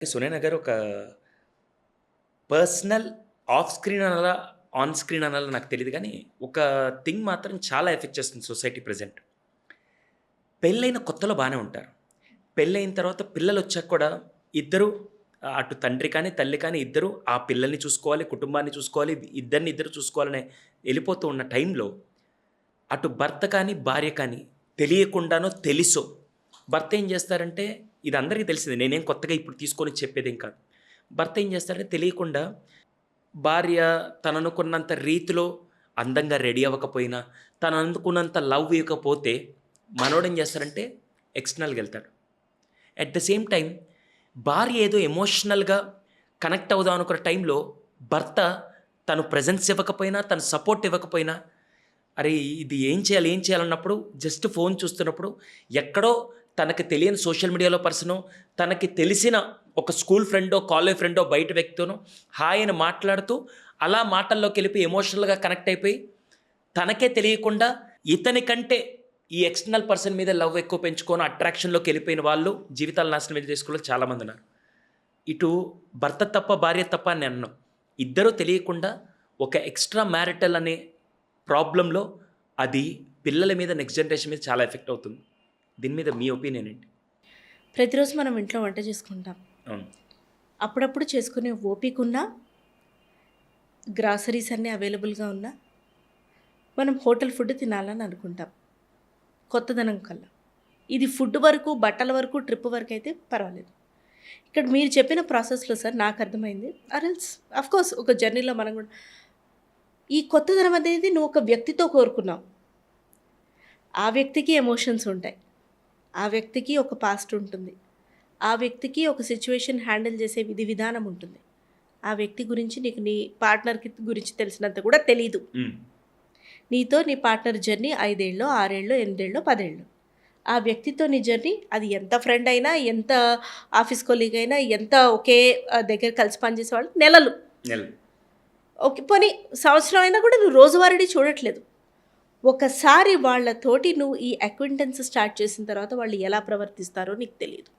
సునైన గారు ఒక personal off screen అనాలా? ఆన్ స్క్రీన్ అనాలా నాకు తెలీదు గానీ, ఒక థింగ్ మాత్రం చాలా ఎఫెక్ట్ చేస్తుంది సొసైటీ ప్రెజెంట్. పెళ్ళైన కొత్తలో బానే ఉంటారు. పెళ్ళైన తర్వాత పిల్లలొచ్చాక కూడా ఇద్దరు అటు తండ్రి కానీ, తల్లి కానీ ఇద్దరు ఆ పిల్లల్ని చూసుకోవాలి, కుటుంబాన్ని చూసుకోవాలి, ఇద్దరిని ఇద్దరు చూసుకోవాలనే ఎళ్ళిపోతూ ఉన్న టైంలో, అటు భర్త కానీ, భార్య కానీ తెలియకుండానో, తెలిసో భర్త ఏం చేస్తారంటే ఇది అందరికీ తెలిసిందే. నేనేం కొత్తగా ఇప్పుడు తీసుకొని చెప్పేదేం కాదు. భర్త ఏం చేస్తారంటే తెలియకుండా భార్య తననుకున్నంత రీతిలో అందంగా రెడీ అవ్వకపోయినా, తను అనుకున్నంత లవ్ ఇవ్వకపోతే మనోడేం చేస్తారంటే ఎక్స్టర్నల్‌గెళ్తాడు. అట్ ద సేమ్ టైమ్ భార్య ఏదో ఎమోషనల్‌గా కనెక్ట్ అవుదాం అనుకున్న టైంలో భర్త తను ప్రెజెన్స్ ఇవ్వకపోయినా, తను సపోర్ట్ ఇవ్వకపోయినా, అరే! ఇది ఏం చేయాలి, ఏం చేయాలన్నప్పుడు జస్ట్ ఫోన్ చూస్తున్నప్పుడు ఎక్కడో తనకి తెలియని సోషల్ మీడియాలో పర్సనో, తనకి తెలిసిన ఒక స్కూల్ ఫ్రెండో, కాలేజ్ ఫ్రెండో, బయట వ్యక్తోనో హాయ్ అని మాట్లాడుతూ అలా మాటల్లోకెళ్ళిపోయి ఎమోషనల్‌గా కనెక్ట్ అయిపోయి, తనకే తెలియకుండా ఇతని కంటే ఈ ఎక్స్టర్నల్ పర్సన్ మీద లవ్ ఎక్కువ పెంచుకొని అట్రాక్షన్‌లోకెళ్ళిపోయిన వాళ్ళు జీవితాలు నాశనం చేసుకున్న చాలామందున్నారు. ఇటు భర్త తప్ప, భార్య తప్ప అని నేను అనను. ఇద్దరూ తెలియకుండా ఒక ఎక్స్‌ట్రా మ్యారిటల్ అనే ప్రాబ్లమ్‌లో అది పిల్లల మీద, నెక్స్ట్ జనరేషన్ మీద చాలా ఎఫెక్ట్ అవుతుంది. దీని మీద మీ ఒపీనియన్ ఏంటి? ప్రతిరోజు మనం ఇంట్లో వంట చేసుకుంటాం. అవును. అప్పుడప్పుడు చేసుకునే ఓపికున్నా, గ్రాసరీస్ అన్నీ అవైలబుల్‌గా ఉన్నా, మనం హోటల్ ఫుడ్ తినాలని అనుకుంటాం. కొత్తదనం కల్లా. ఇది ఫుడ్ వరకు, బట్టల వరకు, ట్రిప్ వరకు అయితే పర్వాలేదు. ఇక్కడ మీరు చెప్పిన ప్రాసెస్‌లో సార్ నాకు అర్థమైంది. ఆరెల్స్ ఆఫ్‌కోర్స్ ఒక జర్నీలో మనం కూడా ఈ కొత్తదనం అనేది నువ్వు ఒక వ్యక్తితో కోరుకున్నావు. ఆ వ్యక్తికి ఎమోషన్స్ ఉంటాయి. ఆ వ్యక్తికి ఒక పాస్ట్ ఉంటుంది. ఆ వ్యక్తికి ఒక సిట్యుయేషన్ హ్యాండిల్ చేసే విధి విధానం ఉంటుంది. ఆ వ్యక్తి గురించి నీకు నీ పార్ట్నర్‌కి గురించి తెలిసినంత కూడా తెలీదు. హ్మ్. నీతో నీ పార్ట్నర్ జర్నీ 5 ఏళ్ళో, 6 ఏళ్ళో, 8 ఏళ్ళో, 10 ఏళ్ళు. ఆ వ్యక్తితో నీ జర్నీ అది ఎంత ఫ్రెండ్ అయినా, ఎంత ఆఫీస్ కొలీగ్ అయినా, ఎంత ఒకే దగ్గర కలిసి పనిచేసే వాళ్ళు నెలలు. నెలలు. ఓకే. పోనీ సంవత్సరం అయినా కూడా నువ్వు రోజువారీ చూడట్లేదు. ఒకసారి వాళ్ళతోటి నువ్వు ఈ అక్వింటెన్స్ స్టార్ట్ చేసిన తర్వాత వాళ్ళు ఎలా ప్రవర్తిస్తారో నీకు తెలీదు.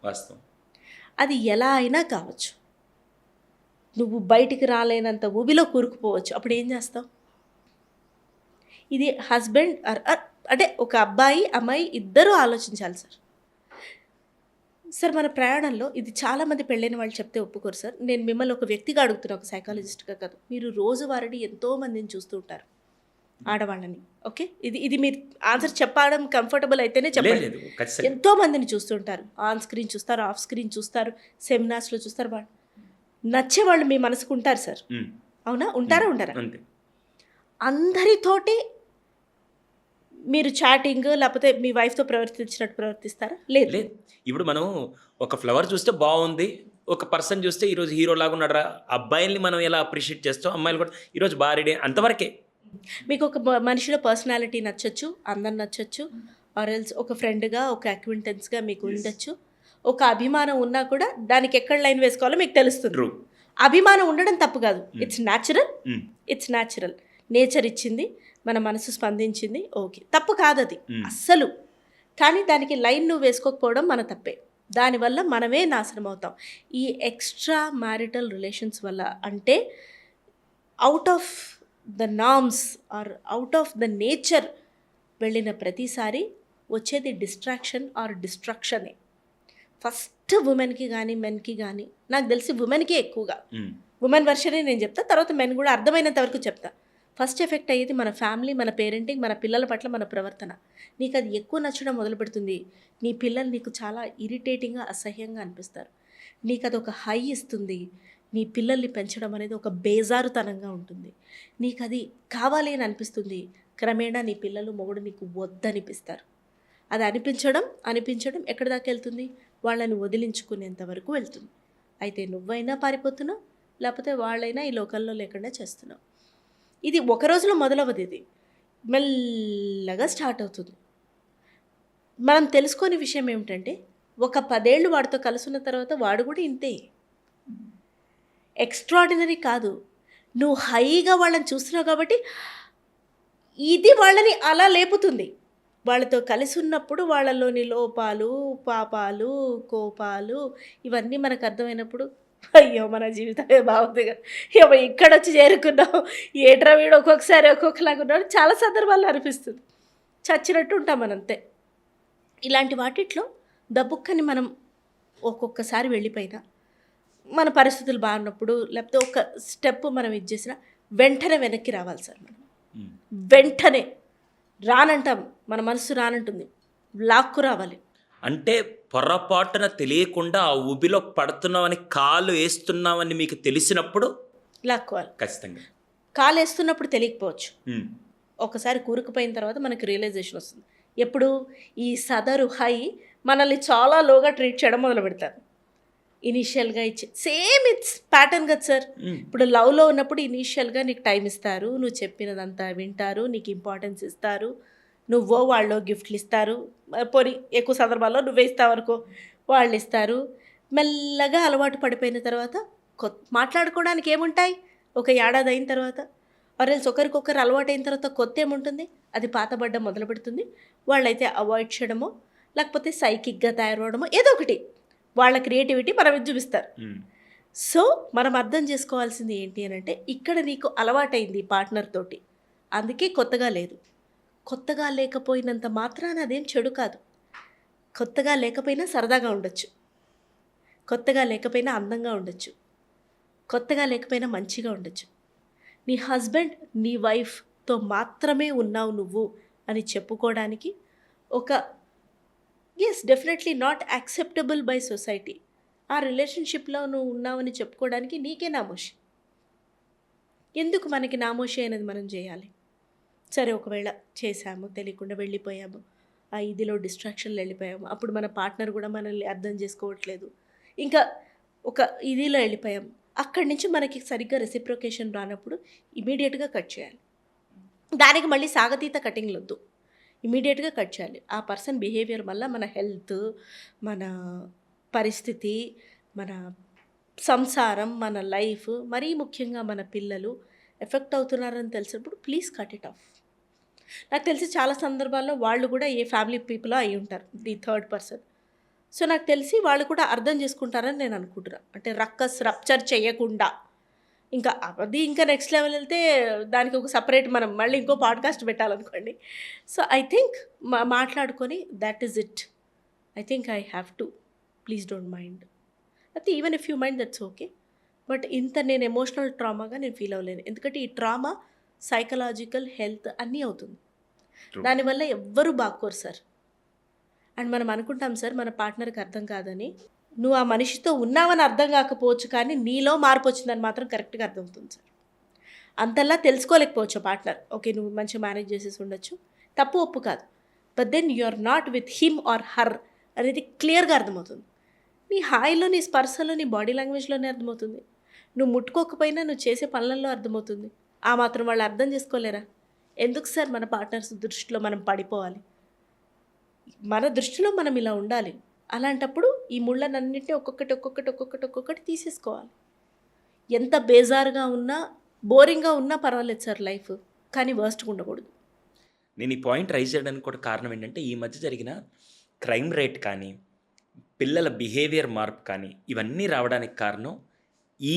వాస్తవం. అది ఎలా అయినా కావచ్చు. నువ్వు బయటికి రాలేనంత ఊబిలో కూరుకుపోవచ్చు. అప్పుడు ఏం చేస్తావు? ఇది హస్బెండ్ అంటే ఒక అబ్బాయి, అమ్మాయి ఇద్దరూ ఆలోచించాలి సార్. సార్ మన ప్రయాణంలో ఇది చాలామంది పెళ్ళైన వాళ్ళు చెప్తే ఒప్పుకోరు సార్. నేను మిమ్మల్ని ఒక వ్యక్తిగా అడుగుతున్నా, ఒక సైకాలజిస్ట్‌గా కాదు. మీరు రోజువారీ ఎంతో మందిని చూస్తూ ఉంటారు. ఆడవాళ్ళని. ఓకే. ఇది ఇది మీరు ఆన్సర్ చెప్పడం కంఫర్టబుల్ అయితేనే లేదు చెప్పండి. లేదు. ఖచ్చితంగా. ఎంతో మందిని చూస్తుంటారు. ఆన్ స్క్రీన్ చూస్తారు, ఆఫ్ స్క్రీన్ చూస్తారు, సెమినార్స్‌లో చూస్తారు. వాళ్ళు నచ్చేవాళ్ళు మీ మనసుకు ఉంటారు సార్. హ్మ్. అవునా? ఉంటారా? ఉండరా? అంతే. అందరితోటి మీరు చాటింగ్ లేకపోతే మీ వైఫ్‌తో ప్రవర్తించినట్టు ప్రవర్తిస్తారా? లేదు. లేదు. ఇప్పుడు మనం ఒక ఫ్లవర్ చూస్తే బావుంది. ఒక పర్సన్ చూస్తే ఈరోజు హీరోలాగా ఉన్నాడురా! అబ్బాయిల్ని మనం ఎలా అప్రిషియేట్ చేస్తామో అమ్మాయిలు కూడా ఈరోజు భార్యడే అంతవరకే. మీకు ఒక మనిషిలో పర్సనాలిటీ నచ్చొచ్చు, అందం నచ్చొచ్చు, ఆర్ ఎల్స్ ఒక ఫ్రెండ్‌గా, ఒక అక్వింటెన్స్‌గా మీకు ఉండొచ్చు. ఒక అభిమానం ఉన్నా కూడా దానికి ఎక్కడ లైన్ వేసుకోవాలో మీకు తెలుస్తుంది. ట్రూ. అభిమానం ఉండడం తప్పు కాదు. Hmm. It's natural. Hmm. It's natural. Nature ఇచ్చింది. మన మనసు స్పందించింది. ఓకే. తప్పు కాదది. హ్మ్. అస్సలు. కానీ దానికి లైన్ నువ్వు వేసుకోకపోవడం మన తప్పే. దానివల్ల మనమే నాశనం అవుతాం. ఈ ఎక్స్‌ట్రా మ్యారిటల్ రిలేషన్స్ వల్ల అంటే out of the norms or out of the nature వెళ్ళిన ప్రతిసారి వచ్చేది డిస్ట్రాక్షన్ ఆర్ డిస్ట్రక్షనే. ఫస్ట్ ఉమెన్‌కి గానీ, మెన్‌కి గానీ నాకు తెలిసి ఉమెన్‌కే ఎక్కువగా. హ్మ్. ఉమెన్ వెర్షనే నేను చెప్తా. తర్వాత మెన్ కూడా అర్థమైనంత వరకు చెప్తా. ఫస్ట్ ఎఫెక్ట్ అయ్యేది మన ఫ్యామిలీ, మన పేరెంటింగ్, మన పిల్లల పట్ల మన ప్రవర్తన. నీకు అది ఎక్కువ నచ్చడం మొదలుపెడుతుంది. నీ పిల్లలు నీకు చాలా ఇరిటేటింగ్‌గా, అసహ్యంగా అనిపిస్తారు. నీకు అదొక హై ఇస్తుంది. నీ పిల్లల్ని పెంచడం అనేది ఒక బేజారుతనంగా ఉంటుంది. నీకు అది కావాలి అని అనిపిస్తుంది. క్రమేణా నీ పిల్లలు, మొగుడు నీకు వద్దనిపిస్తారు. అది అనిపించడం ఎక్కడి దాకా వెళ్తుంది? వాళ్ళని వదిలించుకునేంత వరకు వెళ్తుంది. అయితే నువ్వైనా పారిపోతున్నావు, లేకపోతే వాళ్ళైనా ఈ లోకంలో లేకుండా చేస్తున్నావు. ఇది ఒక రోజులో మొదలవ్వదు. ఇది మెల్లగా స్టార్ట్ అవుతుంది. మనం తెలుసుకోని విషయం ఏమిటంటే ఒక 10 ఏళ్ళు వాడితో కలుసున్న తర్వాత వాడు కూడా ఇంతే. ఎక్స్ట్రాడినరీ కాదు. నువ్వు హైగా వాళ్ళని చూస్తున్నావు కాబట్టి ఇది వాళ్ళని అలా లేపుతుంది. వాళ్ళతో కలిసి ఉన్నప్పుడు వాళ్ళలోని లోపాలు, పాపాలు, కోపాలు ఇవన్నీ మనకు అర్థమైనప్పుడు అయ్యో! మన జీవితమే బాగుందిగా. ఏమో ఇక్కడొచ్చి చేరుకున్నాం. ఏంట్రా వీడు ఒక్కొక్కసారి ఒక్కొక్కలాగా ఉన్నాడు. చాలా సందర్భాల్లో అనిపిస్తుంది. చచ్చినట్టు ఉంటాం మనంతే. ఇలాంటి వాటిట్లో దబుక్కని మనం ఒక్కొక్కసారి వెళ్ళిపోయినా, మన పరిస్థితులు బాగున్నప్పుడు లేకపోతే ఒక స్టెప్ మనం ఇది చేసినా వెంటనే వెనక్కి రావాలి సార్ మనం. వెంటనే రానంటాం. మన మనసు రానంటుంది. లాక్కు రావాలి. అంటే పొరపాటున తెలియకుండా ఆ ఊబిలో పడుతున్నామని, కాలు వేస్తున్నామని మీకు తెలిసినప్పుడు లాక్కోవాలి. ఖచ్చితంగా. కాలేస్తున్నప్పుడు తెలియకపోవచ్చు. ఉమ్. ఒకసారి కూరుకుపోయిన తర్వాత మనకి రియలైజేషన్ వస్తుంది. ఎప్పుడు ఈ సదరు హై మనల్ని చాలా లోగా ట్రీట్ చేయడం మొదలు పెడతారు. ఇనీషియల్గా ఇచ్చి సేమ్ ఇట్స్ ప్యాటర్న్ కదా సార్. ఇప్పుడు లవ్లో ఉన్నప్పుడు ఇనీషియల్గా నీకు టైం ఇస్తారు, నువ్వు చెప్పినదంతా వింటారు, నీకు ఇంపార్టెన్స్ ఇస్తారు, నువ్వో వాళ్ళు గిఫ్ట్లు ఇస్తారు, పోనీ ఎక్కువ సందర్భాల్లో నువ్వే ఇస్తావు అనుకో, వాళ్ళు ఇస్తారు. మెల్లగా అలవాటు పడిపోయిన తర్వాత మాట్లాడుకోవడానికి ఏముంటాయి ఒక ఏడాది అయిన తర్వాత, ఆర్ఎల్స్ ఒకరికొకరు అలవాటు అయిన తర్వాత కొత్త ఏముంటుంది, అది పాతబడ్డం మొదలు పెడుతుంది. వాళ్ళైతే అవాయిడ్ చేయడమో లేకపోతే సైకిక్గా తయారవడమో ఏదో ఒకటి వాళ్ళ క్రియేటివిటీ మనం చూపిస్తారు. సో మనం అర్థం చేసుకోవాల్సింది ఏంటి అని అంటే, ఇక్కడ నీకు అలవాటైంది పార్ట్నర్ తోటి, అందుకే కొత్తగా లేదు. కొత్తగా లేకపోయినంత మాత్రాన అదేం చెడు కాదు. కొత్తగా లేకపోయినా సరదాగా ఉండొచ్చు, కొత్తగా లేకపోయినా అందంగా ఉండొచ్చు, కొత్తగా లేకపోయినా మంచిగా ఉండొచ్చు. నీ హస్బెండ్ నీ వైఫ్తో మాత్రమే ఉన్నావు నువ్వు అని చెప్పుకోవడానికి ఒక ఎస్ definitely not acceptable by society. ఆ రిలేషన్షిప్లో నువ్వు ఉన్నావని చెప్పుకోవడానికి నీకే నామోషి. ఎందుకు మనకి నామోషి అనేది మనం చేయాలి? సరే ఒకవేళ చేసాము, తెలియకుండా వెళ్ళిపోయాము, ఆ ఇదిలో డిస్ట్రాక్షన్లో వెళ్ళిపోయాము, అప్పుడు మన పార్ట్నర్ కూడా మనల్ని అర్థం చేసుకోవట్లేదు, ఇంకా ఒక ఇదిలో వెళ్ళిపోయాము, అక్కడి నుంచి మనకి సరిగ్గా రెసిప్రొకేషన్ రానప్పుడు ఇమీడియట్గా కట్ చేయాలి. దానికి మళ్ళీ సాగతీత కటింగ్లు వద్దు, ఇమీడియట్గా కట్ చేయాలి. ఆ పర్సన్ బిహేవియర్ వల్ల మన హెల్త్, మన పరిస్థితి, మన సంసారం, మన లైఫ్, మరీ ముఖ్యంగా మన పిల్లలు ఎఫెక్ట్ అవుతున్నారని తెలిసినప్పుడు ప్లీజ్ కట్ ఇట్ ఆఫ్. నాకు తెలిసి చాలా సందర్భాల్లో వాళ్ళు కూడా ఏ ఫ్యామిలీ పీపుల్ అయి ఉంటారు, ది థర్డ్ పర్సన్. సో నాకు తెలిసి వాళ్ళు కూడా అర్థం చేసుకుంటారని నేను అనుకుంటున్నాను. అంటే రప్చర్ చేయకుండా, ఇంకా అది ఇంకా నెక్స్ట్ లెవెల్ వెళ్తే దానికి ఒక సపరేట్ మనం మళ్ళీ ఇంకో పాడ్కాస్ట్ పెట్టాలనుకోండి. సో ఐ థింక్ మాట్లాడుకొని that is it. I think I have to, please don't mind. అయితే even if you mind that's okay, but ఇంత నేను ఎమోషనల్ ట్రామాగా నేను ఫీల్ అవ్వలేను. ఎందుకంటే ఈ ట్రామా సైకలాజికల్, హెల్త్ అన్నీ అవుతుంది. దానివల్ల ఎవ్వరూ బాగోరు సార్. అండ్ మనం అనుకుంటాం సార్ మన పార్ట్నర్కి అర్థం కాదని. నువ్వు ఆ మనిషితో ఉన్నావని అర్థం కాకపోవచ్చు, కానీ నీలో మార్పు వచ్చిందని మాత్రం కరెక్ట్గా అర్థమవుతుంది సార్. అంతలా తెలుసుకోలేకపోవచ్చు పార్ట్నర్. ఓకే నువ్వు మంచిగా మేనేజ్ చేసేసి ఉండొచ్చు, తప్పు ఒప్పు కాదు, but then you are not with him or her అనేది క్లియర్గా అర్థమవుతుంది. నీ హాయిలో, నీ స్పర్శలో, నీ బాడీ లాంగ్వేజ్లోనే అర్థమవుతుంది. నువ్వు ముట్టుకోకపోయినా నువ్వు చేసే పనులలో అర్థమవుతుంది. ఆ మాత్రం వాళ్ళు అర్థం చేసుకోలేరా? ఎందుకు సార్ మన పార్ట్నర్స్ దృష్టిలో మనం పడిపోవాలి? మన దృష్టిలో మనం ఇలా ఉండాలి. అలాంటప్పుడు ఈ ముళ్ళనన్నింటినీ ఒక్కొక్కటి తీసేసుకోవాలి. ఎంత బేజారుగా ఉన్నా, బోరింగ్గా ఉన్నా పర్వాలేదు సార్ లైఫ్, కానీ వర్స్ట్గా ఉండకూడదు. నేను ఈ పాయింట్ రైజ్ చేయడానికి కూడా కారణం ఏంటంటే, ఈ మధ్య జరిగిన క్రైమ్ రేట్ కానీ, పిల్లల బిహేవియర్ మార్పు కానీ, ఇవన్నీ రావడానికి కారణం ఈ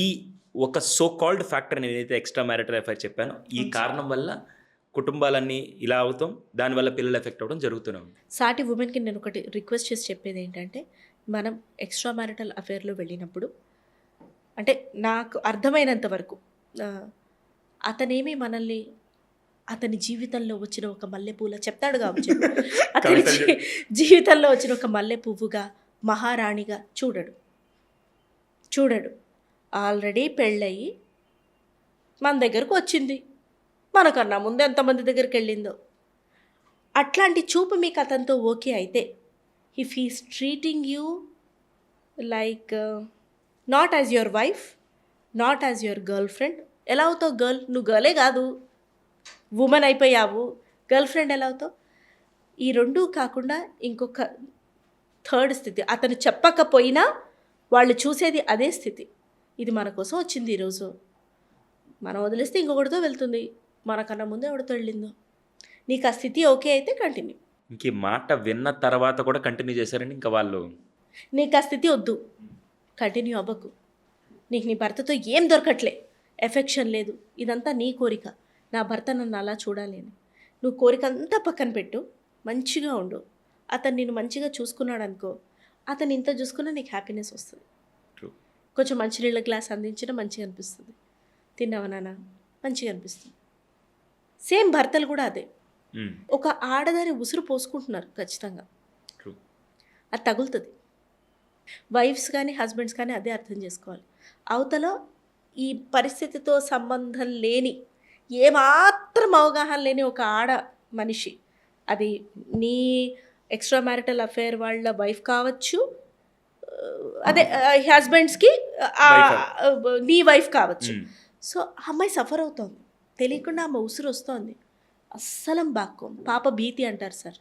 ఒక సో కాల్డ్ ఫ్యాక్టర్. నేను ఏదైతే ఎక్స్ట్రా మ్యారిటల్ అఫైర్ చెప్పానో, ఈ కారణం వల్ల కుటుంబాలన్నీ ఇలా అవుతాం, దానివల్ల పిల్లలు ఎఫెక్ట్ అవ్వడం జరుగుతున్నాం. సాటి ఉమెన్కి నేను ఒకటి రిక్వెస్ట్ చేసి చెప్పేది ఏంటంటే, మనం ఎక్స్ట్రా మ్యారిటల్ అఫైర్లో వెళ్ళినప్పుడు, అంటే నాకు అర్థమైనంత వరకు అతనేమి మనల్ని అతని జీవితంలో వచ్చిన ఒక మల్లెపూల చెప్తాడు కావచ్చు, అతని జీవితంలో వచ్చిన ఒక మల్లె పువ్వుగా, మహారాణిగా చూడడు. ఆల్రెడీ పెళ్ళయి మన దగ్గరకు వచ్చింది, మనకన్నా ముందు ఎంతమంది దగ్గరికి వెళ్ళిందో. అట్లాంటి చూపు మీకు అతనితో ఓకే అయితే, if he's treating you like not as your wife, not as your girl friend. ఎలా అవుతావు గర్ల్? నువ్వు గర్లే కాదు, ఉమెన్ అయిపోయావు, గర్ల్ ఫ్రెండ్ ఎలా అవుతావు? ఈ రెండూ కాకుండా ఇంకొక థర్డ్ స్థితి, అతను చెప్పకపోయినా వాళ్ళు చూసేది అదే స్థితి. ఇది మన కోసం వచ్చింది ఈరోజు, మనం వదిలేస్తే ఇంకొకటితో వెళ్తుంది, మనకన్నా ముందు ఎవరితో వెళ్ళిందో. నీకు ఆ స్థితి ఓకే అయితే కంటిన్యూ. ఇంక ఈ మాట విన్న తర్వాత కూడా కంటిన్యూ చేశారండి ఇంకా వాళ్ళు? నీకు ఆ స్థితి వద్దు, కంటిన్యూ అవ్వకు. నీకు నీ భర్తతో ఏం దొరకట్లే, ఎఫెక్షన్ లేదు, ఇదంతా నీ కోరిక, నా భర్త నన్ను అలా చూడాలి అని. నువ్వు కోరిక అంతా పక్కన పెట్టు, మంచిగా ఉండు. అతను నిన్ను మంచిగా చూసుకున్నాడు అనుకో, అతను ఇంత చూసుకున్నా నీకు హ్యాపీనెస్ వస్తుంది. ట్రూ. కొంచెం మంచినీళ్ళ గ్లాస్ అందించినా మంచిగా అనిపిస్తుంది. తిన్నావా నాన్న, మంచిగా అనిపిస్తుంది. సేమ్ భర్తలు కూడా అదే. హ్మ్. ఒక ఆడదాని ఉసురు పోసుకుంటున్నారు ఖచ్చితంగా, ట్రూ. అది తగులుతుంది. వైఫ్స్ కానీ హస్బెండ్స్ కానీ అదే అర్థం చేసుకోవాలి. అవతల ఈ పరిస్థితితో సంబంధం లేని, ఏమాత్రం అవగాహన లేని ఒక ఆడ మనిషి, అది నీ ఎక్స్ట్రా మ్యారిటల్ అఫేర్ వాళ్ళ వైఫ్ కావచ్చు, అదే హస్బెండ్స్కి నీ వైఫ్ కావచ్చు. హ్మ్. సో అమ్మాయి సఫర్ అవుతోంది, తెలియకుండా ఆమె ఉసురు వస్తోంది. అస్సలం బాక్కో పాప భీతి అంటారు సార్.